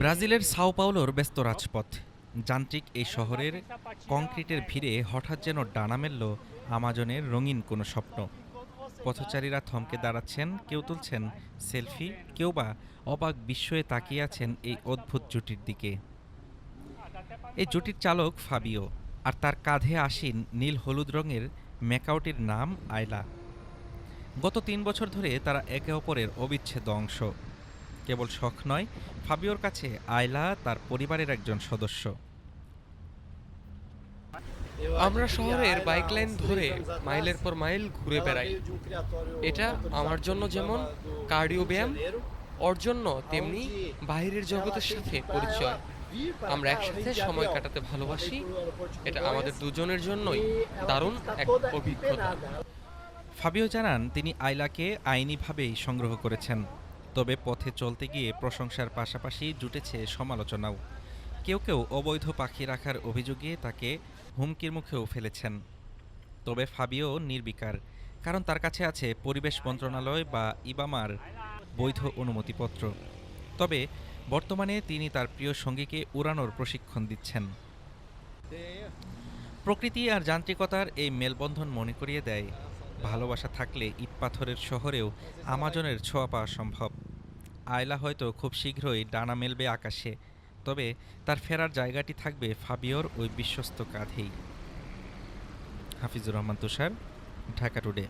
ব্রাজিলের সাও পাওলোর ব্যস্ত রাজপথ। যান্ত্রিক এই শহরের কংক্রিটের ভিড়ে হঠাৎ যেন ডানা মেলল আমাজনের রঙিন কোনো স্বপ্ন। পথচারীরা থমকে দাঁড়াচ্ছেন, কেউ তুলছেন সেলফি, কেউ বা অবাক বিস্ময়ে তাকিয়ে আছেন এই অদ্ভুত জুটির দিকে। এই জুটির চালক ফাবিও, আর তার কাঁধে আসীন নীল হলুদ রঙের ম্যাকাওটির নাম আয়লা। গত ৩ বছর ধরে তারা একে অপরের অবিচ্ছেদ্য অংশ। কেবল শখ নয়, ফাবিওর কাছে আয়লা তার পরিবারের একজন সদস্য। আমরা শহরের বাইক লাইন ধরে মাইলের পর মাইল ঘুরে বেড়াই। এটা আমার জন্য যেমন কার্ডিও ব্যায়াম, ওর জন্য তেমনি বাইরের জগতের সাথে পরিচয়। আমরা একসাথে সময় কাটাতে ভালোবাসি। এটা আমাদের দুজনের জন্যই দারুণ এক অভিজ্ঞতা। ফাবিও জানান, তিনি আয়লাকে আইনিভাবেই সংগ্রহ করেছেন, তবে পথে চলতে গিয়ে প্রশংসার পাশাপাশি জুটেছে সমালোচনাও। কেউ কেউ অবৈধ পাখি রাখার অভিযোগে তাকে হুমকির মুখেও ফেলেছেন। তবে ফাবিও নির্বিকার, কারণ তার কাছে আছে পরিবেশ মন্ত্রণালয় বা ইবামার বৈধ অনুমতিপত্র। তবে বর্তমানে তিনি তার প্রিয় সঙ্গীকে উড়ানোর প্রশিক্ষণ দিচ্ছেন। প্রকৃতি আর যান্ত্রিকতার এই মেলবন্ধন মনে করিয়ে দেয়, ভালোবাসা থাকলে ইটপাথরের শহরেও আমাজনের ছোঁয়া পাওয়া সম্ভব। আয়লা হয়তো খুব শীঘ্রই ডানা মেলবে আকাশে, তবে তার ফেরার জায়গাটি থাকবে ফাবিওর ওই বিশ্বস্ত কাঁধেই। হাফিজুর রহমান তুষার, ঢাকা টুডে।